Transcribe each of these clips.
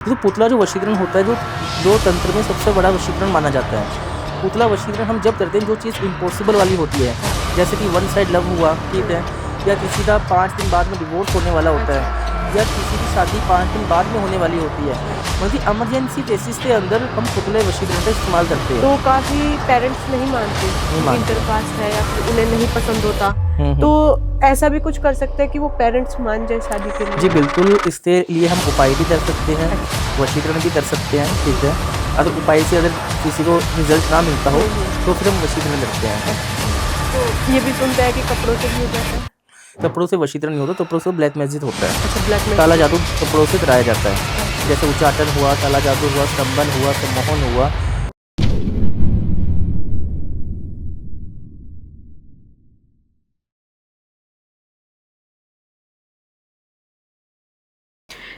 तो पुतला जो वशीकरण होता है, जो तंत्र में सबसे बड़ा वशीकरण माना जाता है। पुतला वशीकरण हम जब करते हैं जो चीज़ इम्पॉसिबल वाली होती है, जैसे कि वन साइड लव हुआ, ठीक है, या किसी का 5 दिन बाद में डिवोर्स होने वाला होता है, या किसी की शादी 5 दिन बाद में होने वाली होती है, मतलब इमरजेंसी केसेस के अंदर हम पुतले वशीकरण का इस्तेमाल करते हैं। तो काफी पेरेंट्स नहीं मानते, इंटरकास्ट है या फिर उन्हें नहीं पसंद होता, तो ऐसा भी कुछ कर सकते हैं कि वो पेरेंट्स मान जाए शादी के लिए? जी बिल्कुल, इसके लिए हम उपाय भी कर सकते हैं, वशीकरण भी कर सकते हैं, ठीक है। अगर उपाय से अगर किसी को रिजल्ट ना मिलता हो तो फिर हम वशीकरण करते हैं। तो ये भी सुनते हैं कि कपड़ों से भी हो जाता है? कपड़ों से वशीकरण नहीं होता, कपड़ों से ब्लैक मैजिक होता है। अच्छा, ब्लैक मैजिक। काला जादू कपड़ों से कराया जाता है, जैसे उच्चाटन हुआ, काला जादू हुआ, स्तंभन हुआ, सम्मोहन हुआ।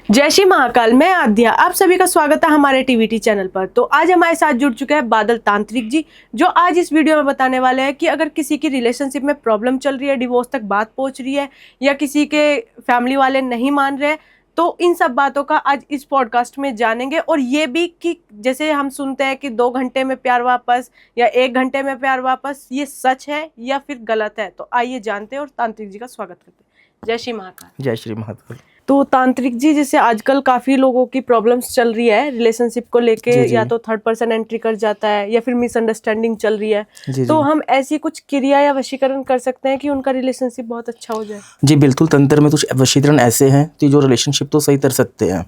जय श्री महाकाल, मैं आद्या, आप सभी का स्वागत है हमारे टीवीटी चैनल पर। तो आज हमारे साथ जुड़ चुके हैं बादल तांत्रिक जी, जो आज इस वीडियो में बताने वाले हैं कि अगर किसी की रिलेशनशिप में प्रॉब्लम चल रही है, डिवोर्स तक बात पहुंच रही है, या किसी के फैमिली वाले नहीं मान रहे, तो इन सब बातों का आज इस पॉडकास्ट में जानेंगे। और ये भी कि जैसे हम सुनते हैं कि 2 घंटे में प्यार वापस या 1 घंटे में प्यार वापस, ये सच है या फिर गलत है? तो आइए जानते हैं और तांत्रिक जी का स्वागत करते हैं। जय श्री महाकाल। जय श्री महाकाल। तो तांत्रिक जी, जैसे आजकल काफी लोगों की प्रॉब्लम्स चल रही है रिलेशनशिप को लेके, या तो थर्ड पर्सन एंट्री कर जाता है या फिर मिसअंडरस्टैंडिंग चल रही है, तो हम ऐसी कुछ क्रिया या वशीकरण कर सकते हैं कि उनका रिलेशनशिप बहुत अच्छा हो जाए? जी बिल्कुल, तंत्र में कुछ वशीकरण ऐसे हैं कि जो रिलेशनशिप तो सही कर सकते हैं,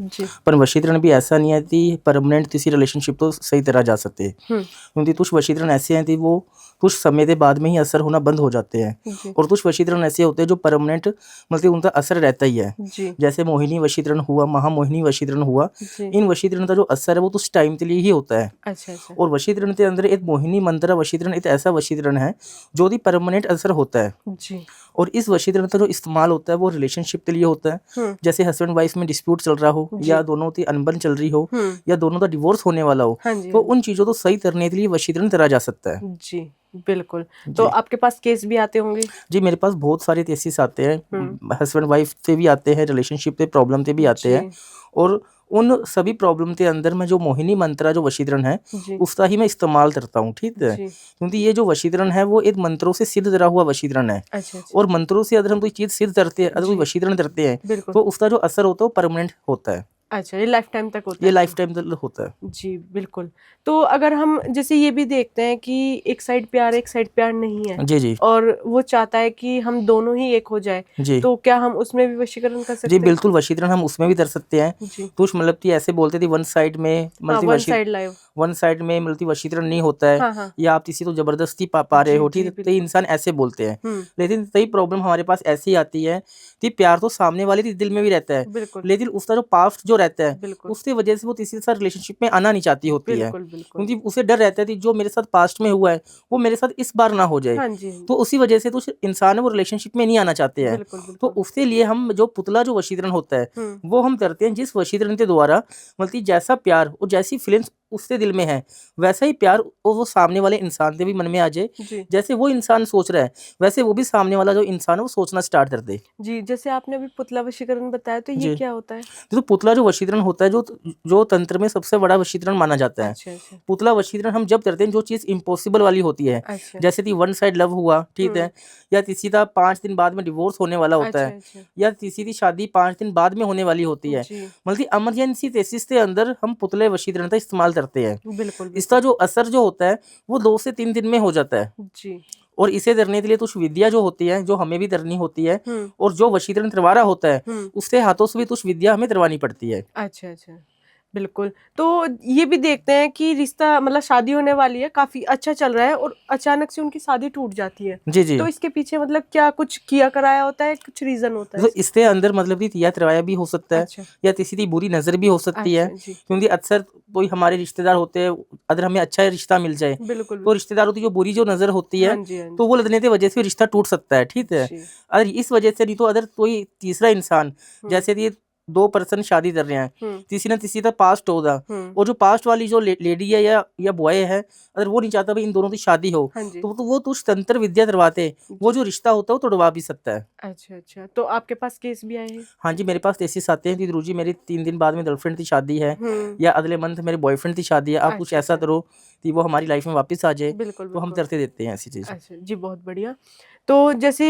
पर वशीकरण भी ऐसा नहीं है कि परमानेंट किसी रिलेशनशिप तो सही तरह जा सकते, क्योंकि कुछ वशीकरण ऐसे हैं कि वो कुछ समय के बाद में ही असर होना बंद हो जाते हैं, और कुछ वशीकरण ऐसे होते हैं जो परमानेंट मतलब उनका असर रहता ही है। जैसे मोहिनी वशीकरण हुआ, महामोहिनी वशीकरण हुआ, इन वशीकरण का जो असर है वो कुछ टाइम के लिए ही होता है। अच्छा। और वशीकरण के अंदर एक मोहिनी मंत्र वशीकरण एक ऐसा वशीकरण है जो भी परमानेंट असर होता है जी। और इस वशीकरण का जो इस्तेमाल होता है वो रिलेशनशिप के लिए होता है। जैसे हस्बैंड वाइफ में डिस्प्यूट चल रहा हो, या दोनों की अनबन चल रही हो, या दोनों का डिवोर्स होने वाला हो, तो उन चीजों को सही करने के लिए वशीकरण करा जा सकता है। जी बिल्कुल। तो आपके पास केस भी आते होंगे? जी, मेरे पास बहुत सारे केसेस आते हैं, हस्बैंड वाइफ से भी आते हैं, रिलेशनशिप से प्रॉब्लम से भी आते हैं, और उन सभी प्रॉब्लम के अंदर मैं जो मोहिनी मंत्र जो वशीकरण है उसका ही मैं इस्तेमाल करता हूँ, ठीक है, क्योंकि ये जो वशीकरण है वो एक मंत्रों से सिद्ध करा हुआ वशीकरण है। और मंत्रों से अगर हम कोई चीज सिद्ध करते हैं, अगर कोई वशीकरण करते हैं, तो उसका जो असर होता है वो परमानेंट होता है। अच्छा, ये लाइफ टाइम तक होता है? ये लाइफ टाइम तक होता है। जी बिल्कुल। तो अगर हम जैसे ये भी देखते हैं कि एक साइड प्यार नहीं है, जी, और वो चाहता है कि हम दोनों ही एक हो जाए, तो क्या हम उसमें भी वशीकरण कर सकते जी हैं? बिल्कुल, वशीकरण हम उसमें भी कर सकते हैं। कुछ मतलब कि ऐसे बोलते थे वन साइड में वन साइड में मतलब वशीकरण नहीं होता है, या आप किसी को जबरदस्ती पा रहे हो, ठीक है, तो इंसान ऐसे बोलते हैं। लेकिन कई प्रॉब्लम हमारे पास ऐसी आती है कि प्यार तो सामने वाले के दिल में भी रहता है, लेकिन उसका जो पास्ट जो रहता है उसकी वजह से वो किसी के साथ रिलेशनशिप में आना नहीं चाहती होती है, क्योंकि उसे डर रहता है कि जो मेरे साथ पास्ट में हुआ है वो मेरे साथ इस बार ना हो जाए। तो उसी वजह से तो इंसान वो रिलेशनशिप में नहीं आना चाहते हैं। तो उसके लिए हम जो पुतला जो वशीकरण होता है वो हम करते हैं, जिस वशीकरण के द्वारा मतलब जैसा प्यार और जैसी फीलिंग्स उसके दिल में है वैसा ही प्यार वो सामने वाले इंसान के भी मन में आ जाए। जैसे वो इंसान सोच रहा है वैसे वो भी सामने वाला जो इंसान है वो सोचना स्टार्ट कर दे। जी, जैसे आपने अभी पुतला वशीकरण बताया, तो ये क्या होता है? तो पुतला जो वशीकरण होता है जो तंत्र में सबसे बड़ा वशीकरण माना जाता है। पुतला वशीकरण हम जब करते हैं जो चीज इम्पॉसिबल वाली होती है, जैसे कि वन साइड लव हुआ, ठीक है, या किसी का 5 दिन बाद में डिवोर्स होने वाला होता है, या किसी की शादी 5 दिन बाद में होने वाली होती है, मतलब इमरजेंसी केसेस के अंदर हम पुतले वशीकरण का इस्तेमाल करते हैं। इसका जो असर जो होता है वो 2 से 3 दिन में हो जाता है। और इसे करने के लिए कुछ विद्या जो होती है जो हमें भी करनी होती है, और जो वशीकरण करवा रहा होता है उसके हाथों से भी कुछ विद्या हमें करवानी पड़ती है। अच्छा बिल्कुल। तो ये भी देखते हैं कि रिश्ता मतलब शादी होने वाली है, काफी अच्छा चल रहा है, और अचानक से उनकी शादी टूट जाती है। जी। तो इसके पीछे मतलब क्या कुछ किया कराया होता है, कुछ रीजन होता है? तो इसके अंदर मतलब कि तिया करवाया भी हो सकता है, या किसी की बुरी नजर भी हो सकती है, क्योंकि अक्सर कोई हमारे रिश्तेदार होते हैं, अगर हमें अच्छा रिश्ता मिल जाए तो रिश्तेदारों की जो बुरी जो नजर होती है तो वो लगने की वजह से रिश्ता टूट सकता है, ठीक है। अगर इस वजह से नहीं तो अगर कोई तीसरा इंसान, जैसे कि 2 पर्सन शादी कर रहे हैं, किसी न किसी का पास्ट होगा, और जो पास्ट वाली जो लेडी है या बॉय है, अगर वो नहीं चाहता भाई इन दोनों की शादी हो, तो वो तुझ तंत्र विद्या दरवाते वो जो रिश्ता होता है वो तोड़वा भी सकता है। अच्छा अच्छा, तो आपके पास केस भी आए हैं? हाँ जी, मेरे पास केसेस आते हैं कि गुरुजी मेरी 3 दिन बाद में गर्लफ्रेंड की शादी है, या अगले मंथ मेरे बॉयफ्रेंड की शादी है, आप कुछ ऐसा करो कि वो हमारी लाइफ में वापस आ जाए। तो हम करते देते हैं ऐसी चीज। अच्छा जी, बहुत बढ़िया। तो जैसे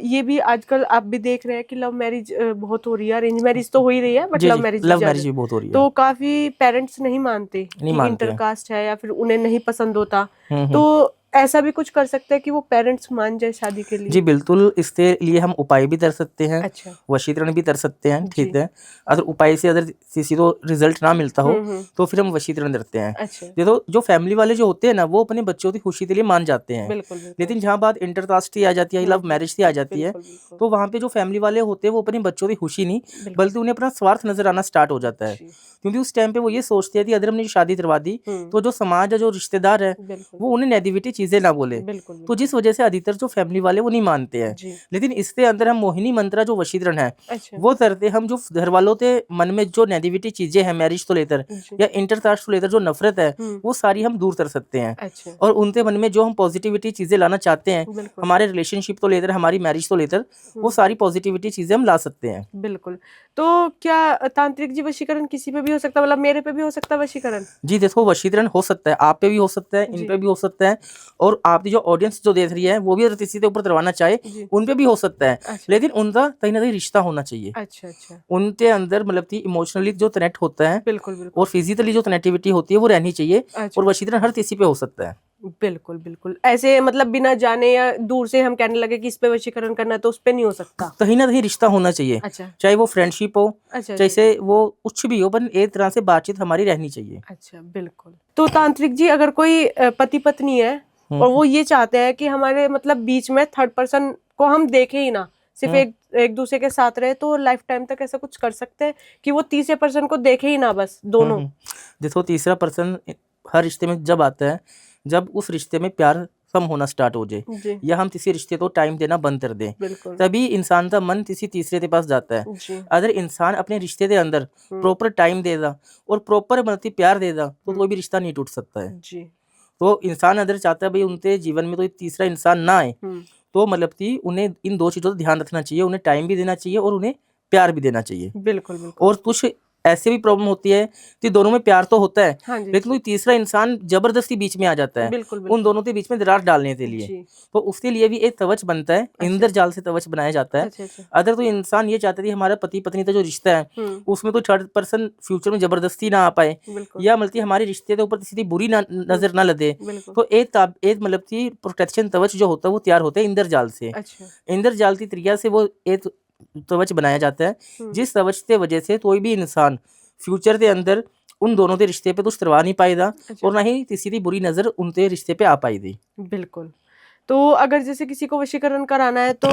ये भी आजकल आप भी देख रहे हैं कि लव मैरिज बहुत हो रही है, अरेंज मैरिज तो हो ही रही है, बट लव मैरिज भी बहुत हो रही है। तो काफी पेरेंट्स नहीं मानते कि इंटरकास्ट है या फिर उन्हें नहीं पसंद होता, तो ऐसा भी कुछ कर सकते हैं कि वो पेरेंट्स मान जाए शादी के लिए? जी बिल्कुल, इसके लिए हम उपाय भी कर सकते हैं। अच्छा। वशीकरण भी कर सकते हैं, ठीक है। अगर उपाय से अगर किसी को रिजल्ट ना मिलता हो तो फिर हम वशीकरण करते हैं। अच्छा। देखो जो फैमिली वाले जो होते हैं ना, वो अपने बच्चों की खुशी के लिए मान जाते हैं। लेकिन जहाँ बात इंटरकास्ट की आ जाती है, लव मैरिज की आ जाती है, तो वहाँ पे जो फैमिली वाले होते हैं वो अपने बच्चों की खुशी नहीं बल्कि उन्हें अपना स्वार्थ नजर आना स्टार्ट हो जाता है। क्योंकि उस टाइम पे वो ये सोचते हैं कि अगर हमने शादी करवा दी तो जो समाज है, जो रिश्तेदार है, वो उन्हें नेगेटिविटी चीजें ना बोले, तो जिस वजह से अधिकतर जो फैमिली वाले वो नहीं मानते हैं। लेकिन इसके अंदर हम मोहिनी मंत्र जो वशीकरण है वो करते, हम जो घर वालों के मन में जो नेगेटिविटी चीजें हैं मैरिज को लेकर या इंटरकास्ट को लेकर जो नफरत है वो सारी हम दूर कर सकते हैं। और उनके मन में जो हम पॉजिटिविटी चीजें लाना चाहते हैं हमारे रिलेशनशिप को लेकर, हमारी मैरिज को लेकर, वो सारी पॉजिटिविटी चीजें हम ला सकते हैं। बिल्कुल। तो क्या तांत्रिक जी वशीकरण किसी पे भी हो सकता है, मतलब मेरे पे भी हो सकता है वशीकरण? जी देखो, वशीकरण हो सकता है, आप पे भी हो सकता है, इन पे भी हो सकता है, और आपकी जो ऑडियंस जो देख रही है वो भी अगर किसी के ऊपर करवाना चाहे उन पे भी हो सकता है। अच्छा। लेकिन उनका कहीं ना कहीं रिश्ता होना चाहिए। अच्छा अच्छा। उनके अंदर मतलब कि इमोशनली जो कनेक्ट होता है, बिल्कुल बिल्कुल, और फिजिकली जो कनेक्टिविटी होती है वो रहनी चाहिए। और वशीकरण हर किसी पे हो सकता है। बिल्कुल बिल्कुल, ऐसे मतलब बिना जाने या दूर से हम कहने लगे कि इस पे वशीकरण करना है तो उस पे नहीं हो सकता। कहीं ना कहीं रिश्ता होना चाहिए। अच्छा। चाहे वो फ्रेंडशिप हो, अच्छा, जैसे वो कुछ भी हो, पर एक तरह से बातचीत हमारी रहनी चाहिए। अच्छा बिल्कुल। तो तांत्रिक जी, अगर कोई पति पत्नी है और वो ये चाहते हैं कि हमारे मतलब बीच में थर्ड पर्सन को हम देखे ही ना, सिर्फ एक दूसरे के साथ रहे, तो लाइफ टाइम तक ऐसा कुछ कर सकते हैं कि वो तीसरे पर्सन को देखे ही ना, बस दोनों? देखो, तीसरा पर्सन हर रिश्ते में जब आता है जब उस रिश्ते में प्यार कम होना स्टार्ट हो जाए, या हम किसी रिश्ते को टाइम देना बंद कर दें, तभी इंसान का मन किसी तीसरे के पास जाता है। अगर इंसान अपने रिश्ते के अंदर प्रॉपर टाइम देगा और प्रॉपर मतलब प्यार देगा तो कोई भी रिश्ता नहीं टूट सकता है। तो इंसान अगर चाहता है भाई उनके जीवन में कोई तीसरा इंसान ना आए, तो मतलब कि उन्हें इन दो चीजों का ध्यान रखना चाहिए, उन्हें टाइम भी देना चाहिए और उन्हें प्यार भी देना चाहिए। बिल्कुल बिल्कुल। और कुछ ऐसे भी प्रॉब्लम होती है कि दोनों में प्यार तो होता है, लेकिन कोई तीसरा इंसान जबरदस्ती बीच में आ जाता है उन दोनों के बीच में दरार डालने के लिए, तो उसके लिए भी एक कवच बनता है। इंद्र जाल से कवच बनाया जाता है। अगर कोई इंसान ये चाहता है कि हमारा पति पत्नी का जो रिश्ता है उसमें कोई थर्ड पर्सन फ्यूचर में जबरदस्ती ना आ पाए, या मतलब हमारे रिश्ते के ऊपर किसी बुरी नजर ना लगे, तो एक मतलब की प्रोटेक्शन कवच जो होता है वो तैयार होता है इंद्र जाल से। इंद्र जाल की क्रिया से वो एक कवच बनाया जाता है, जिस कवच के वजह से कोई भी इंसान फ्यूचर के अंदर उन दोनों के रिश्ते पे कुछ करवा नहीं पाएगा, और ना ही किसी की बुरी नजर उनके रिश्ते पे आ पाएगी। बिल्कुल। तो अगर जैसे किसी को वशीकरण कराना है तो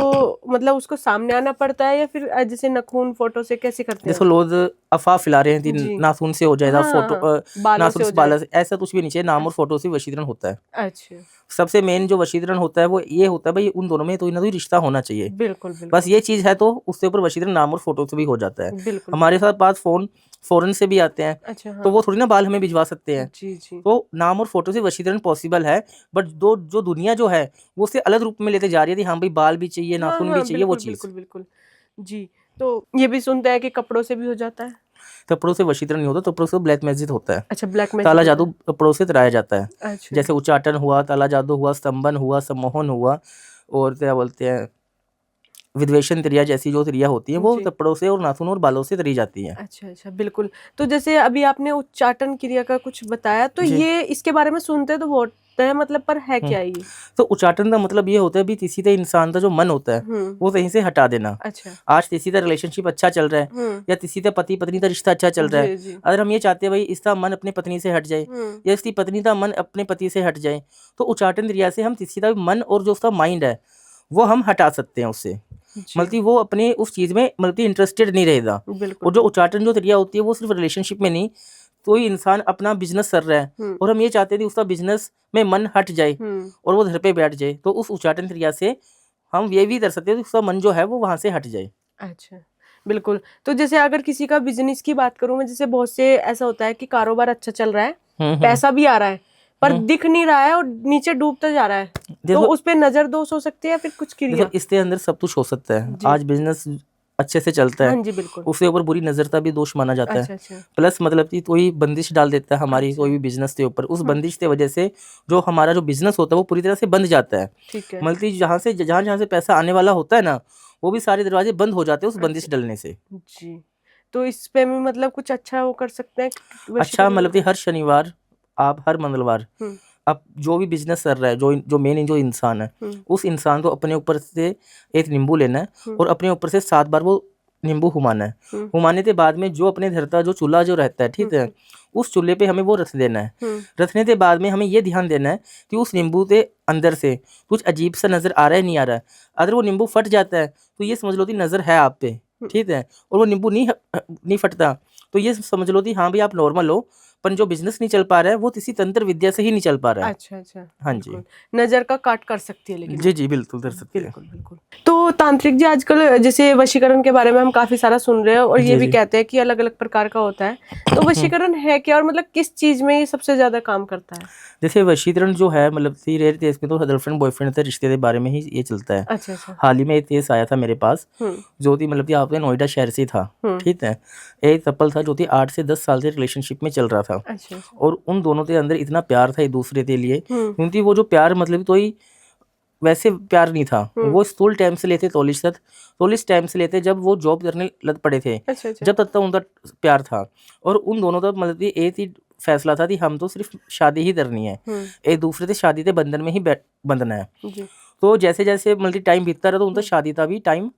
मतलब उसको सामने आना पड़ता है या फिर जैसे नखून फोटो से कैसे करते हैं? देखो, लोग अफवाह फैला रहे हैं कि नाखून से हो जाएगा, फोटो नाखून से बाल, ऐसा कुछ भी नहीं चाहिए। नाम और फोटो से वशीकरण होता है। अच्छा। सबसे मेन जो वशीकरण होता है वो ये होता है भाई उन दोनों में तो ना कोई रिश्ता होना चाहिए। बिल्कुल, बस ये चीज है तो उसके ऊपर वशीकरण नाम और फोटो से भी हो जाता है। हमारे साथ पास फॉरेन से भी आते हैं। अच्छा, हाँ। तो वो थोड़ी ना बाल हमें भिजवा सकते हैं। जी। तो नाम और फोटो से वशीकरण पॉसिबल है, बट जो दुनिया जो है वो उसे अलग रूप में लेते जा रही है। हाँ भाई, बाल भी चाहिए, नाखून भी चाहिए, वो चीज। बिल्कुल बिल्कुल जी। तो ये भी सुनते हैं कि कपड़ों से भी हो जाता है? कपड़ों से वशीकरण नहीं होता, कपड़ों से ब्लैक मैजिक होता है। अच्छा, ब्लैक मैजिक, ताला जादू कपड़ों से कराया जाता है। अच्छा। जैसे उच्चाटन हुआ, ताला जादू हुआ, स्तंभन हुआ, सम्मोहन हुआ, और क्या बोलते हैं विद्वेषण क्रिया जैसी जो क्रिया होती है वो कपड़ों से और नाखून और बालों से करी जाती है। अच्छा अच्छा, बिल्कुल। तो जैसे अभी आपने उच्चाटन क्रिया का कुछ बताया, तो ये इसके बारे में सुनते तो बहुत है, मतलब पर है क्या ये? तो उच्चाटन का मतलब ये होता है भी किसी का इंसान का जो मन होता है वो कहीं से हटा देना। अच्छा। आज किसी का रिलेशनशिप अच्छा चल रहा है या किसी का पति पत्नी का रिश्ता अच्छा चल रहा है, अगर हम ये चाहते हैं भाई इसका मन अपने पत्नी से हट जाए या इसकी पत्नी का मन अपने पति से हट जाए, तो उच्चाटन क्रिया से हम किसी का मन और जो उसका माइंड है वो हम हटा सकते हैं उससे। मतलब वो अपने उस चीज में मतलब इंटरेस्टेड नहीं रहेगा। और जो उच्चाटन जो क्रिया होती है वो सिर्फ रिलेशनशिप में नहीं, कोई इंसान अपना बिजनेस कर रहा है और हम ये चाहते हैं कि उसका बिजनेस में मन हट जाए और वो घर पे बैठ जाए, तो उस उच्चाटन क्रिया से हम ये भी कर सकते हैं कि उसका मन जो है वो वहां से हट जाए। अच्छा, बिल्कुल। तो जैसे अगर किसी का बिजनेस की बात करूं मैं, जैसे बहुत से ऐसा होता है कि कारोबार अच्छा चल रहा है, पैसा भी आ रहा है, पर दिख नहीं रहा है और नीचे डूबता जा रहा है, तो उस पे नजर दोष हो सकती है या फिर कुछ क्रिया? देखो, इसके अंदर सब कुछ हो सकता है। आज बिजनेस अच्छे से चलता है, हाँ जी, बिल्कुल, उसके ऊपर बुरी नजर भी दोष माना जाता अच्छा, है। अच्छा, प्लस मतलब कि कोई बंदिश डाल देता है हमारी कोई भी बिजनेस के ऊपर, उस बंदिश की वजह से जो हमारा जो बिजनेस होता है वो पूरी तरह से बंद जाता है। ठीक है, मतलब जहाँ से पैसा आने वाला होता है ना, वो भी सारे दरवाजे बंद हो जाते हैं उस बंदिश डलने से। जी। तो इस पे भी मतलब कुछ अच्छा वो कर सकते हैं अच्छा, मतलब कि हर शनिवार, आप हर मंगलवार, आप जो भी बिजनेस कर रहा है, जो मेन जो इंसान है, उस इंसान को अपने ऊपर से एक नींबू लेना है और अपने ऊपर से 7 बार वो नींबू घुमाना है। घुमाने के बाद में जो अपने धरता जो चूल्हा जो रहता है, ठीक है, उस चूल्हे पे हमें वो रख देना है। रखने के बाद में हमें ये ध्यान देना है कि उस नींबू के अंदर से कुछ अजीब सा नजर आ रहा है नहीं आ रहा है। अगर वो नींबू फट जाता है तो ये समझ लो कि नजर है आप पे, ठीक है, और वो नींबू नहीं फटता तो ये समझ लो कि हाँ भाई आप नॉर्मल हो, पर जो बिजनेस नहीं चल पा रहा है वो किसी तंत्र विद्या से ही नहीं चल पा रहा है। अच्छा, अच्छा, हाँ जी, नजर का काट कर सकती है लेकिन। जी जी बिल्कुल कर सकते हैं। बिल्कुल, बिल्कुल। तो तांत्रिक जी, आजकल जैसे वशीकरण के बारे में हम काफी सारा सुन रहे हैं और ये भी कहते हैं कि अलग अलग प्रकार का होता है, तो वशीकरण है क्या और मतलब किस चीज में ये सबसे ज्यादा काम करता है? जैसे वशीकरण जो है, मतलब रेयर केस में तो गर्लफ्रेंड बॉयफ्रेंड के रिश्ते के बारे में ही ये चलता है। अच्छा, अच्छा, हाल ही में एक केस आया था मेरे पास, जो कि मतलब कि आपके नोएडा शहर से था, ठीक है। एक कपल था जो कि 8 से 10 साल से रिलेशनशिप में चल रहा था। अच्छा, अच्छा, और उन दोनों के अंदर इतना प्यार था एक दूसरे के लिए, क्योंकि वो जो प्यार मतलब तो ही वैसे प्यार नहीं था, वो स्कूल टाइम से लेते कॉलेज टाइम से लेते जब वो जॉब करने लग पड़े थे, अच्छा, अच्छा, जब तक तो उनका प्यार था। और उन दोनों का मतलब कि एक ही फैसला था कि हम तो सिर्फ शादी ही करनी है, एक दूसरे से शादी के बंधन में ही बंधना है। जी, तो जैसे जैसे मतलब टाइम बीतता रहा तो उनका शादी का भी टाइम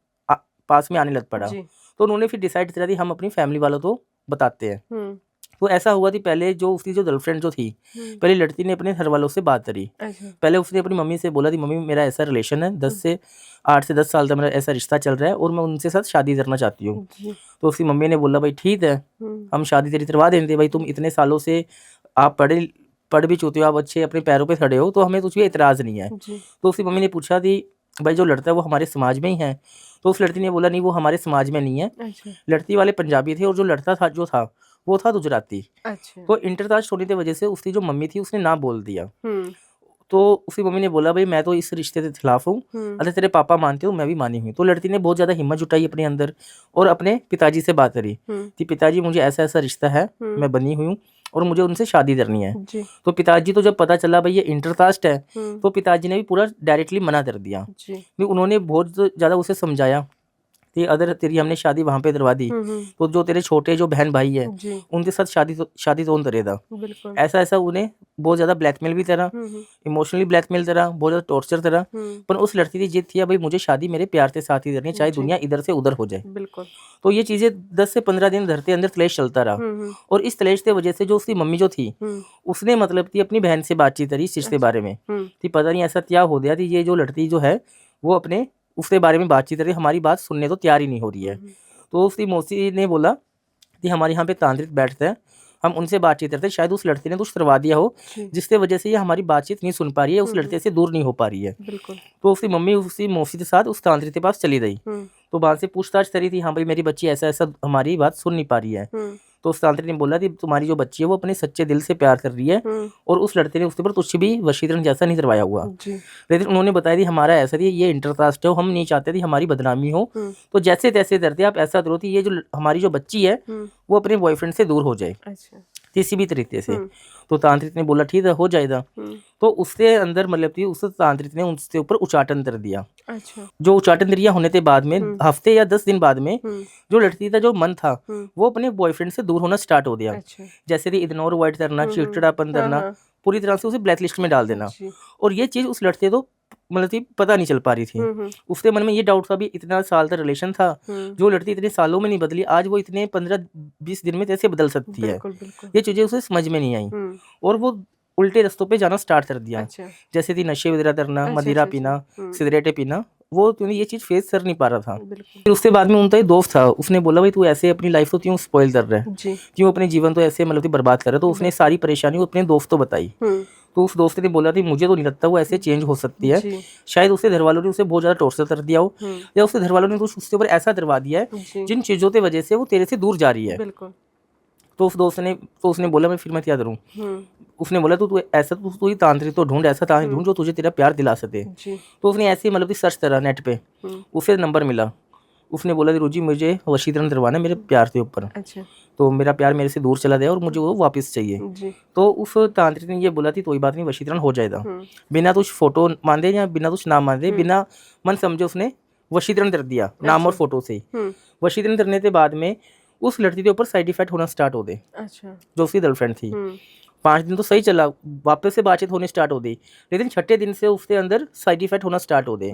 पास में आने लग पड़ा। जी, तो उन्होंने फिर डिसाइड किया कि हम अपनी फैमिली वालों को बताते हैं। तो ऐसा हुआ कि पहले जो उसकी जो गर्लफ्रेंड जो थी, पहले लड़की ने अपने घर वालों से बात करी। अच्छा, पहले उसने अपनी मम्मी से बोला कि मम्मी मेरा ऐसा रिलेशन है, 8 से 10 साल का मेरा ऐसा रिश्ता चल रहा है और मैं उनसे साथ शादी करना चाहती हूँ। जी, तो उसकी मम्मी ने बोला भाई ठीक है, हम शादी तेरी करवा देंगे भाई, तुम इतने सालों से आप पढ़ भी चुके हो, आप अच्छे अपने पैरों पे खड़े हो, तो हमें कुछ भी एतराज़ नहीं है। जी, तो उसकी मम्मी ने पूछा कि भाई जो लड़का है वो हमारे समाज में ही है? तो उस लड़की ने बोला नहीं, वो हमारे समाज में नहीं है। अच्छा, लड़की वाले पंजाबी थे और जो लड़का था वो था गुजराती। अच्छा, तो इंटरकास्ट होने की वजह से उसकी जो मम्मी थी उसने ना बोल दिया। तो उसकी मम्मी ने बोला भाई मैं तो इस रिश्ते के खिलाफ हूँ, अगर तेरे पापा मानते हो मैं भी मानी हुई। तो लड़की ने बहुत ज़्यादा हिम्मत जुटाई अपने अंदर और अपने पिताजी से बात करी कि पिताजी मुझे ऐसा ऐसा रिश्ता है, मैं बनी हुई हूँ और मुझे उनसे शादी करनी है। जी, तो पिताजी तो जब पता चला भाई ये इंटरकास्ट है, तो पिताजी ने भी पूरा डायरेक्टली मना कर दिया। जी, उन्होंने बहुत ज़्यादा उसे समझाया कि अगर तेरी हमने शादी वहाँ पे करवा दी तो जो तेरे छोटे जो बहन भाई है जी, उनके साथ शादी कौन करेगा। बिल्कुल, ऐसा ऐसा उन्हें बहुत ज़्यादा ब्लैकमेल भी करा, इमोशनली ब्लैकमेल करा, बहुत ज़्यादा टॉर्चर करा। पर उस लड़की की जिद थी भाई मुझे शादी मेरे प्यार के साथ ही करनी, चाहे दुनिया इधर से उधर हो जाए। बिल्कुल, तो ये चीज़ें 10 से 15 दिन घर के अंदर क्लेश चलता रहा। और इस क्लेश की वजह से जो उसकी मम्मी जो थी उसने मतलब कि अपनी बहन से बातचीत करी इस चीज़ के बारे में कि पता नहीं ऐसा क्या हो गया कि ये जो लड़की जो है वो अपने उसके बारे में बातचीत करी, हमारी बात सुनने तो तैयार ही नहीं हो रही है। तो उसकी मौसी ने बोला कि हमारे यहाँ पे तांत्रिक बैठते हैं, हम उनसे बातचीत करते हैं, शायद उस लड़के ने कुछ करवा दिया हो जिसके वजह से ये हमारी बातचीत नहीं सुन पा रही है, उस लड़के से दूर नहीं हो पा रही है। बिल्कुल, तो उसकी मम्मी उसी मौसी के साथ उस तांत्रिक के पास चली गई। तो वहाँ से पूछताछ करी थी, हाँ भाई मेरी बच्ची ऐसा ऐसा हमारी बात सुन नहीं पा रही है। तो उस तांत्रिक ने बोला कि तुम्हारी जो बच्ची है वो अपने सच्चे दिल से प्यार कर रही है और उस लड़के ने उसके ऊपर कुछ भी वशीकरण जैसा नहीं करवाया हुआ। लेकिन उन्होंने बताया कि हमारा ऐसा थी, ये इंटरकास्ट है, हम नहीं चाहते थी हमारी बदनामी हो, तो जैसे तैसे करते आप ऐसा करो कि ये जो हमारी जो बच्ची है वो अपने बॉयफ्रेंड से दूर हो जाए किसी भी तरीके से। तो तांत्रिक ने बोला ठीक है हो जाएगा। तो उसके अंदर मतलब कि उस तांत्रिक ने उसके ऊपर उच्चाटन कर दिया। अच्छा, जो उच्चाटन क्रिया होने के बाद में हफ्ते या 10 दिन बाद में जो लड़की का जो मन था वो अपने बॉयफ्रेंड से दूर होना स्टार्ट हो गया। अच्छा, जैसे कि इग्नोर अवॉइड करना, चिड़चिड़ापन करना, पूरी तरह से उसे ब्लैक लिस्ट में डाल देना। और ये चीज़ उस लड़के को मतलब कि पता नहीं चल पा रही थी। उसके मन में ये डाउट था भी इतना साल का रिलेशन था, जो लड़की इतने सालों में नहीं बदली, आज वो इतने 15-20 दिन में कैसे बदल सकती है। ये चीज़ें उसे समझ में नहीं आई और वो उल्टे रास्तों पे जाना स्टार्ट कर दिया। अच्छा, जैसे कि नशे वगैरह करना, अच्छा, मदिरा अच्छा, पीना, सिगरेटें पीना वो तूने ये चीज फेस कर नहीं पा रहा था। फिर उसके बाद में उनका एक दोस्त था, उसने बोला भाई तू ऐसे अपनी लाइफ तो क्यों स्पॉइल कर रहा है, क्यों अपने जीवन तो ऐसे मतलब बर्बाद कर रहा है। तो उसने सारी परेशानी अपने दोस्त को बताई। तो उस दोस्त ने बोला था मुझे तो नहीं लगता वो ऐसे चेंज हो सकती है, शायद उसके घर वालों ने उसे बहुत ज्यादा टॉर्चर कर दिया हो, या उसके घर वालों ने कुछ उसके ऊपर ऐसा करवा दिया है जिन चीजों की वजह से वो तेरे से दूर जा रही है। तो उस दोस्त ने तो उसने बोला मैं फिर मैं क्या करूँ। उसने बोला तू ऐसा तू ही तांत्रिक तो ढूंढ, ऐसा तांत्रिक ढूंढ जो तुझे तेरा प्यार दिला सके। तो उसने ऐसे मतलब सर्च करा नेट पे, उसे नंबर मिला। उसने बोला रुचि मुझे वशीकरण करवाना मेरे प्यार के ऊपर। अच्छा। तो मेरा प्यार मेरे से दूर चला गया और मुझे वो वापस चाहिए। तो उस तांत्रिक ने ये बोला थी कोई बात नहीं वशीकरण हो जाएगा, बिना कुछ फोटो मांगे या बिना कुछ नाम मांगे, बिना मन समझे उसने वशीकरण कर दिया। नाम और फोटो से वशीकरण करने के बाद में उस लड़की के ऊपर साइड इफेक्ट होना स्टार्ट हो गए। अच्छा। जो उसकी गर्लफ्रेंड थी 5 दिन तो सही चला, वापस से बातचीत होने स्टार्ट हो गई, लेकिन छठे दिन से उसके अंदर साइड इफेक्ट होना स्टार्ट हो गए।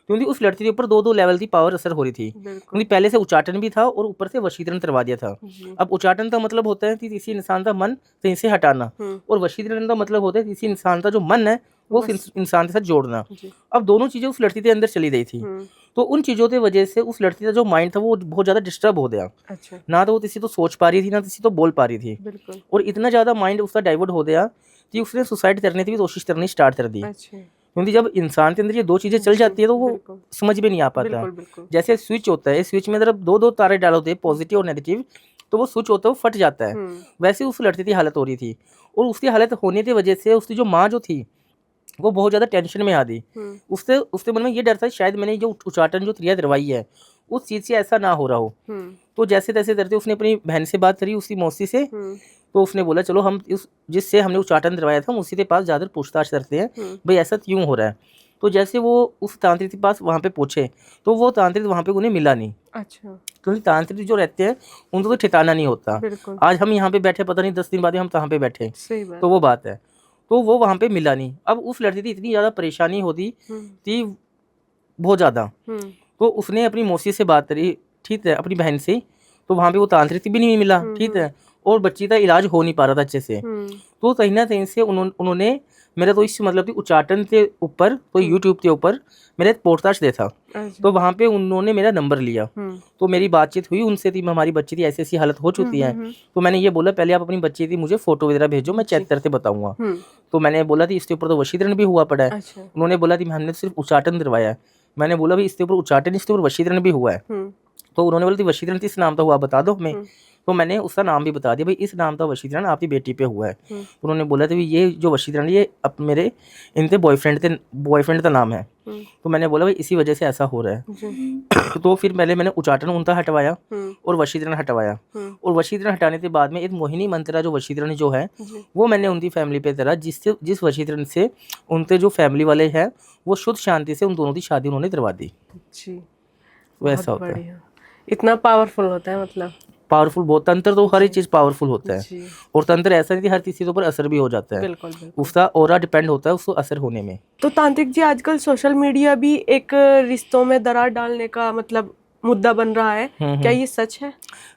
क्योंकि उस लड़की के ऊपर 2 लेवल की पावर असर हो रही थी। क्योंकि पहले से उच्चाटन भी था और ऊपर से वशीकरण करवा दिया था। अब उच्चाटन का मतलब होता है कि किसी इंसान का मन कहीं से हटाना, और वशीकरण का मतलब होता है किसी इंसान का जो मन है वो इंसान के साथ जोड़ना। अब दोनों चीजें उस लड़की के अंदर चली गई थी। तो उन चीजों की वजह से उस लड़की का जो माइंड था वो बहुत ज्यादा डिस्टर्ब हो गया। अच्छा। ना तो वो किसी तो सोच पा रही थी, ना किसी तो बोल पा रही थी, और इतना ज्यादा माइंड उसका डाइवर्ट हो गया कि उसने सुसाइड करने की भी कोशिश करनी स्टार्ट कर दी। अच्छा। क्योंकि जब इंसान के अंदर ये 2 चीजें चल जाती है तो वो समझ में नहीं आ पाता। जैसे स्विच होता है, स्विच में जब 2 तारे डालोते हैं पॉजिटिव और नेगेटिव, तो वो स्विच होता है वो फट जाता है। वैसे उस लड़की की हालत हो रही थी, और उसकी हालत होने की वजह से उसकी जो माँ जो थी वो बहुत ज्यादा टेंशन में आ गई। उसके मन में ये डर था शायद मैंने जो उच्चाटन जो क्रिया करवाई है उस चीज से ऐसा ना हो रहा हो। तो जैसे तैसे करते उसने अपनी बहन से बात करी, उसकी मौसी से। तो उसने बोला चलो हम जिससे हमने उच्चाटन करवाया था हम उसी के पास ज्यादा पूछताछ करते हैं भाई ऐसा क्यों हो रहा है। तो जैसे वो उस तांत्रिक के पास वहाँ पे पूछे तो वो तांत्रिक वहाँ पे उन्हें मिला नहीं। अच्छा। क्योंकि तांत्रिक जो रहते हैं उनको तो ठिकाना नहीं होता। आज हम यहाँ पे बैठे, पता नहीं 10 दिन बाद हम कहाँ पे बैठे। तो वो बात है, तो वो वहाँ पे मिला नहीं। अब उस लड़की की इतनी ज़्यादा परेशानी होती थी, बहुत ज़्यादा। तो उसने अपनी मौसी से बात करी, ठीक है, अपनी बहन से। तो वहाँ पे वो तांत्रिक भी नहीं मिला, ठीक है, और बच्ची का इलाज हो नहीं पा रहा था अच्छे से। तो कहीं ना कहीं से उन्होंने मेरा तो इस मतलब उच्चाटन के ऊपर तो यूट्यूब के ऊपर मेरा पॉडकास्ट देखा। तो वहाँ पे उन्होंने मेरा नंबर लिया। तो मेरी बातचीत हुई उनसे, थी हमारी बच्ची की ऐसी ऐसी हालत हो चुकी है। तो मैंने ये बोला पहले आप अपनी बच्ची की मुझे फोटो वगैरह भेजो, मैं चेक करके बताऊंगा। तो मैंने बोला थी इसके ऊपर तो वशीकरण भी हुआ पड़ा है। उन्होंने बोला थी हमने सिर्फ उच्चाटन करवाया है। मैंने बोला भाई इसके ऊपर उच्चाटन, इसके ऊपर वशीकरण भी हुआ है। तो उन्होंने बोला थी वशीकरण किस नाम का हुआ बता दो हमें। तो मैंने उसका नाम भी बता दिया भाई इस नाम का वशीकरण आपकी बेटी पे हुआ है। उन्होंने बोला था ये जो वशीकरण ये अब मेरे इनके बॉयफ्रेंड का नाम है। तो मैंने बोला भाई इसी वजह से ऐसा हो रहा है। तो फिर मैंने उच्चाटन उनका हटवाया और वशीकरण हटवाया। और वशीकरण हटाने के बाद में एक मोहिनी मंत्रा जो वशीकरण जो है वो मैंने उनकी फैमिली पे करा, जिस वशीकरण से उनके जो फैमिली वाले हैं वो शुद्ध शांति से उन दोनों की शादी उन्होंने करवा दी। वैसा होता है, इतना पावरफुल होता है, मतलब पावरफुल बहुत। तंत्र तो हर एक चीज पावरफुल होता है, और तंत्र ऐसा नहीं कि हर किसी के ऊपर असर भी हो जाता है। बिल्कुल, बिल्कुल। उसका ऑरा डिपेंड होता है उसको असर होने में। तो तांत्रिक जी आजकल सोशल मीडिया भी एक रिश्तों में दरार डालने का मतलब मुद्दा बन रहा है, क्या ये सच है?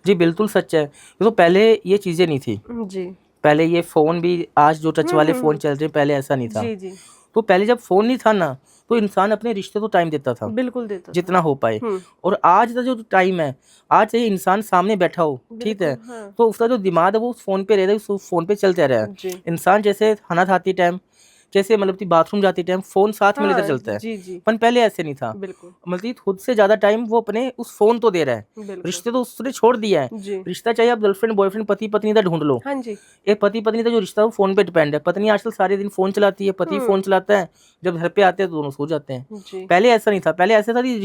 जी बिल्कुल सच है। तो पहले ये चीजें नहीं थी जी। पहले ये फोन भी, आज जो टच वाले फोन चल रहे हैं, पहले ऐसा नहीं था जी। तो पहले जब फोन नहीं था ना तो इंसान अपने रिश्ते को टाइम देता था, बिल्कुल देता जितना हो पाए। और आज का जो टाइम है, आज ये इंसान सामने बैठा हो, ठीक है, तो उसका जो दिमाग है वो फोन पे रह रहा है, फोन पे चलते रहा है। इंसान जैसे खाना खाती टाइम, जैसे मतलब बाथरूम जाती टाइम फोन साथ में लेकर चलता है। पर पहले ऐसे नहीं था। मतलब खुद से ज्यादा टाइम वो अपने उस फोन तो दे रहा है। रिश्ते तो उसने छोड़ दिया है। रिश्ता चाहे आप गर्लफ्रेंड बॉयफ्रेंड पति पत्नी का ढूंढ लो, एक पति पत्नी का जो रिश्ता है वो फोन पे डिपेंड है। पत्नी आजकल सारे दिन फोन चलाती है, पति फोन चलाता है, जब घर पे आते हैं तो दोनों सो जाते हैं। पहले ऐसा नहीं था। पहले ऐसा था कि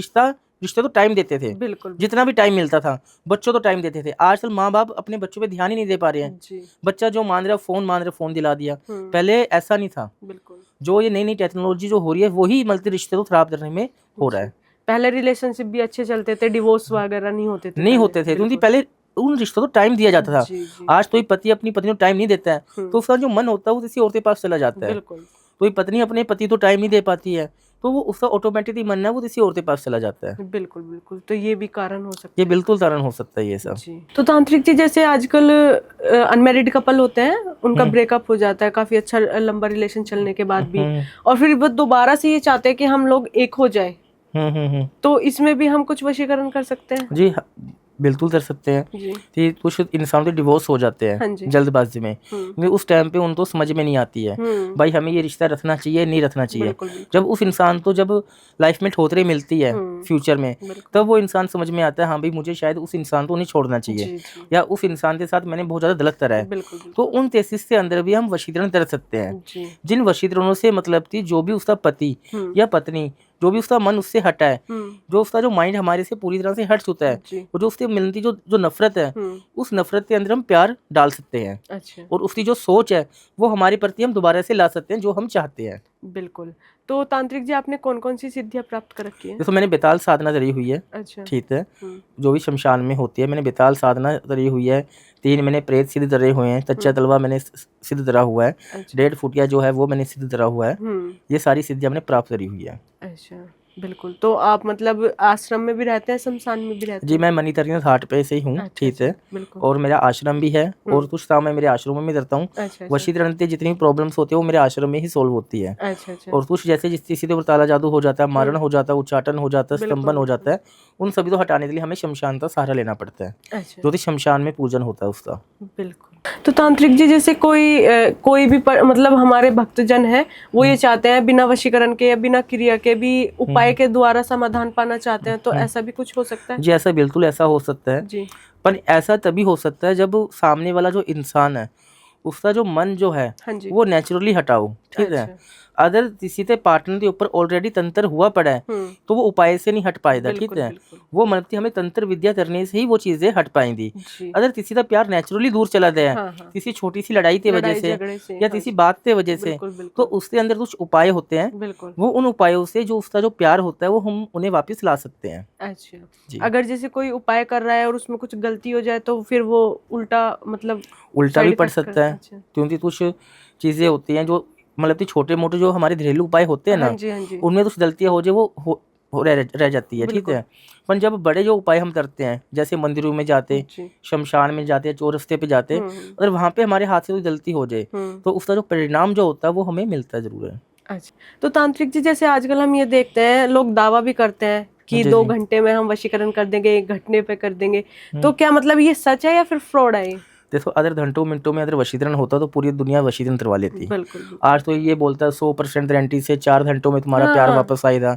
रिश्ते तो टाइम देते थे, बिल्कुल, जितना भी टाइम मिलता था। बच्चों तो टाइम देते थे। आजकल माँ बाप अपने बच्चों पे ध्यान ही नहीं दे पा रहे हैं। बच्चा जो मान रहा है फोन दिला दिया। पहले ऐसा नहीं था। बिल्कुल। जो ये नई नई टेक्नोलॉजी जो हो रही है वही मतलब रिश्ते को खराब करने में हो रहा है। पहले रिलेशनशिप भी अच्छे चलते थे, डिवोर्स वगैरह नहीं होते थे क्योंकि पहले उन रिश्तों को टाइम दिया जाता था। आज तो पति अपनी पत्नी को टाइम नहीं देता है, तो उसका जो मन होता है वो किसी और के पास चला जाता है। तो पत्नी अपने पति को टाइम नहीं दे पाती है, तो वो उसका ऑटोमेटिकली मन है वो किसी और के पास चला जाता है। बिल्कुल बिल्कुल। तो ये भी कारण हो सकता है। ये बिल्कुल कारण हो सकता है ये सब। तो तांत्रिक जी जैसे आजकल अनमैरिड कपल होते हैं, उनका ब्रेकअप हो जाता है काफी अच्छा लंबा रिलेशन चलने के बाद भी, और फिर वो दोबारा से ये चाहते हैं कि हम लोग एक हो जाए, तो इसमें भी हम कुछ वशीकरण कर सकते हैं? जी बिल्कुल कर सकते हैं जी। कि कुछ इंसान तो डिवोर्स हो जाते हैं हाँ जी। जल्दबाजी में, क्योंकि उस टाइम पे उनको समझ में नहीं आती है भाई हमें ये रिश्ता रखना चाहिए नहीं रखना चाहिए। बिल्कुल, बिल्कुल। जब उस इंसान को जब लाइफ में ठोकरें मिलती है फ्यूचर में, तब वो इंसान समझ में आता है हाँ भाई मुझे शायद उस इंसान को नहीं छोड़ना चाहिए, या उस इंसान के साथ मैंने बहुत ज़्यादा गलत करा है। तो उन केसेस के अंदर भी हम वशीकरण कर सकते हैं। जिन वशीकरणों से मतलब थी जो भी उसका पति या पत्नी, जो भी उसका मन उससे हटा है, जो उसका जो माइंड हमारे से पूरी तरह से हट चुका है, और जो उससे मिलती जो नफरत है, उस नफरत के अंदर हम प्यार डाल सकते हैं। अच्छा। और उसकी जो सोच है वो हमारे प्रति हम दोबारा से ला सकते हैं जो हम चाहते हैं। बिल्कुल। तो तांत्रिक जी आपने कौन कौन सी सिद्धियां प्राप्त कर रखी है? देखो मैंने बेताल साधना करी हुई है। अच्छा। ठीक है, जो भी शमशान में होती है मैंने बेताल साधना करी हुई है। 3 मैंने प्रेत सिद्ध करे हुए हैं, कच्चा तलवा मैंने सिद्ध करा हुआ है। अच्छा। 1.5 फुटिया जो है वो मैंने सिद्ध करा हुआ है। ये सारी सिद्धियां मैंने प्राप्त करी हुई है। अच्छा बिल्कुल। तो आप मतलब आश्रम में भी रहते हैं, शमशान में भी रहते हैं? जी मैं मणिकर्णिका घाट पे से ही हूँ। ठीक है, और मेरा आश्रम भी है और कुछ काम मैं मेरे आश्रम में करता हूँ। वशीकरण से जितनी प्रॉब्लम्स होती है वो मेरे आश्रम में ही सोल्व होती है। और कुछ जैसे जिस किसी के ऊपर ताला जादू हो जाता है, मारण हो जाता है, उच्चाटन हो जाता है, स्तंभन हो जाता है, उन सभी को हटाने के लिए हमें शमशान का सहारा लेना पड़ता है, जो कि शमशान में पूजन होता है उसका। बिल्कुल। तो तांत्रिक जी जैसे कोई भी मतलब हमारे भक्तजन है वो ये चाहते हैं बिना वशीकरण के या बिना क्रिया के भी उपाय के द्वारा समाधान पाना चाहते हैं, तो ऐसा भी कुछ हो सकता है? जी ऐसा बिल्कुल ऐसा हो सकता है जी। पर ऐसा तभी हो सकता है जब सामने वाला जो इंसान है उसका जो मन जो है वो नेचुरली हटाओ। ठीक है, अगर किसी के पार्टनर के ऊपर ऑलरेडी तंत्र हुआ पड़ा है तो वो उपाय से नहीं हट पाएगा। ठीक है, वो मतलब हमें तंत्र विद्या करने से ही वो चीजें हट पाएंगी। अगर किसी का प्यार नेचुरली दूर चला गया है किसी छोटी सी लड़ाई की वजह से या किसी बात की वजह से, तो उसके अंदर कुछ उपाय होते हैं, वो उन उपायों से जो उसका जो प्यार होता है वो हम उन्हें वापस ला सकते हैं। अच्छा, अगर जैसे कोई उपाय कर रहा है और उसमें कुछ गलती हो जाए तो फिर वो उल्टा भी पड़ सकता है, क्योंकि कुछ चीजें होती हैं जो मतलब छोटे मोटे जो हमारे घरेलू उपाय होते हैं ना, उनमें कुछ गलतियां हो जाए वो रह जाती है। ठीक है, पर जब बड़े जो उपाय हम करते हैं जैसे मंदिरों में जाते, शमशान में जाते, चौरस्ते पे जाते, अगर वहाँ पे हमारे हाथ से कोई गलती हो जाए तो उसका जो परिणाम जो होता है वो हमें मिलता जरूर है। अच्छा, तो तांत्रिक जी जैसे आजकल हम ये देखते हैं लोग दावा भी करते हैं कि 2 घंटे में हम वशीकरण कर देंगे, 1 घंटे पे कर देंगे, तो क्या मतलब ये सच है या फिर फ्रॉड है? देखो अगर घंटों मिनटों में अगर वशीकरण होता तो पूरी दुनिया वशीकरण करवा लेती। आज तो ये बोलता है 100% गारंटी से 4 घंटों में तुम्हारा प्यार वापस आएगा,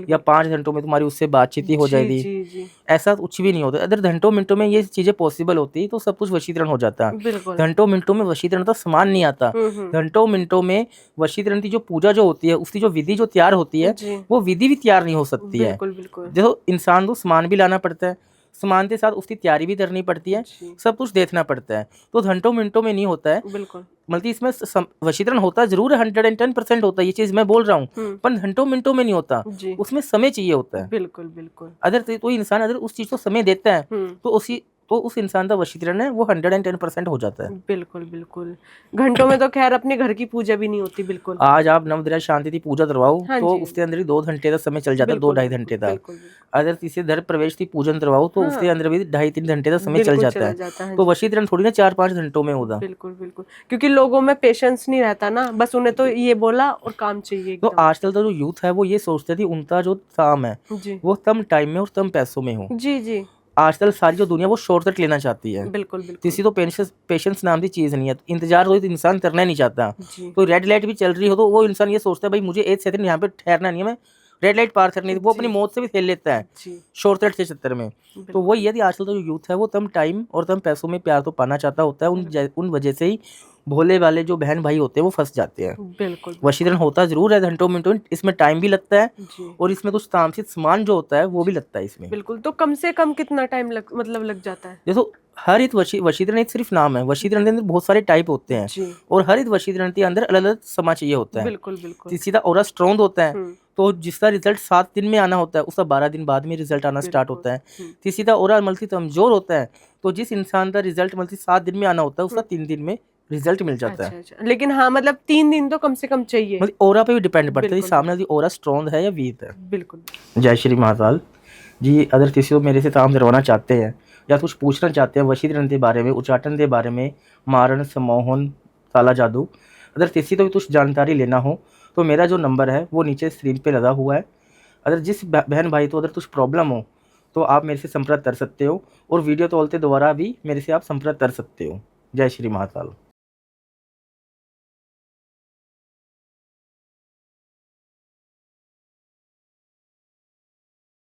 या 5 घंटों में तुम्हारी उससे बातचीत ही हो जाएगी। ऐसा कुछ भी नहीं होता। अगर घंटों मिनटों में ये चीजें पॉसिबल होती तो सब कुछ वशीकरण हो जाता। घंटों मिनटों में वशीकरण का समान नहीं आता। घंटों मिनटों में वशीकरण की जो पूजा जो होती है उसकी जो विधि जो तैयार होती है वो विधि भी तैयार नहीं हो सकती है। देखो इंसान को सामान भी लाना पड़ता है, सामान के साथ उसकी तैयारी भी करनी पड़ती है, सब कुछ देखना पड़ता है, तो घंटों मिनटों में नहीं होता है। बल्कि इसमें वशीकरण होता जरूर है, 110% होता है, ये चीज मैं बोल रहा हूँ, पर घंटों मिनटों में नहीं होता, उसमें समय चाहिए होता है। बिल्कुल। अगर कोई इंसान अगर उस चीज को समय देता है तो उस इंसान का वशीकरण है वो 110% हो जाता है। बिल्कुल। घंटों में तो खैर अपने घर की पूजा भी नहीं होती। बिल्कुल, आज आप नवग्रह शांति की पूजा करवाओ तो उसके अंदर ही 2 घंटे का समय चल जाता है, 2-2.5 घंटे का। अगर किसी घर प्रवेश की पूजन करवाओ तो उसके अंदर भी 2.5-3 घंटे का समय चल जाता है। तो वशीकरण थोड़ी ना 4-5 घंटों में होगा। बिल्कुल, क्योंकि लोगों में पेशेंस नहीं रहता ना, बस उन्हें तो ये बोला और काम चाहिए। तो आजकल का जो यूथ है वो ये सोचते थे उनका जो काम है वो कम टाइम में और कम पैसों में हो। जी। आजकल सारी जो दुनिया वो शॉर्टकट लेना चाहती है। बिल्कुल। किसी तो पेशेंस नाम की चीज नहीं है, इंतजार हो तो इंसान करना नहीं चाहता। तो रेड लाइट भी चल रही हो तो वो इंसान ये सोचता है भाई मुझे 1 सेकंड यहाँ पे ठहरना नहीं है, मैं रेड लाइट पार करनी, वो अपनी मौत से भी खेल लेता है शॉर्टकट के चक्कर में। तो वही यदि आजकल तो जो यूथ है वो कम टाइम और कम पैसों में प्यार तो पाना चाहता होता है, उन वजह से ही भोले वाले जो बहन भाई होते हैं वो फंस जाते हैं। बिल्कुल। वशीकरण होता जरूर है घंटों मिनटों, इसमें टाइम भी लगता है और इसमें कुछ तामसिक सामान जो होता है वो भी लगता है इसमें। बिल्कुल, तो कम से कम कितना टाइम लग जाता है? देखो हर एक वशीकरण एक सिर्फ नाम है, वशीकरण के अंदर बहुत सारे टाइप होते हैं और हर एक वशीकरण के अंदर अलग अलग समा चाहिए होता है। बिल्कुल। किसी का ऑरा स्ट्रॉन्ग होता है तो जिसका रिजल्ट 7 दिन में आना होता है उसका 12 दिन बाद में रिजल्ट आना स्टार्ट होता है। किसी का ऑरा मल्टी कमजोर होता है तो जिस इंसान का रिजल्ट मल्टी 7 दिन में आना होता है उसका 3 दिन में रिजल्ट मिल जाता है। लेकिन हाँ मतलब 3 दिन तो कम से कम चाहिए, मतलब ओरा पे भी डिपेंड पड़ता है सामने वाली ओरा स्ट्रॉन्ग है या वीक है। बिल्कुल। जय श्री महाकाल जी। अगर किसी को मेरे से काम करवाना चाहते हैं या कुछ पूछना चाहते हैं वशीकरण के बारे में, उच्चाटन के बारे में, मारण, सम्मोहन, काला जादू, अगर किसी को भी कुछ जानकारी लेना हो तो मेरा जो नंबर है वो नीचे स्क्रीन पे लगा हुआ है। अगर जिस बहन भाई तो अगर कुछ प्रॉब्लम हो तो आप मेरे से संपर्क कर सकते हो, और वीडियो तौलते द्वारा भी मेरे से आप संपर्क कर सकते हो। जय श्री महाकाल।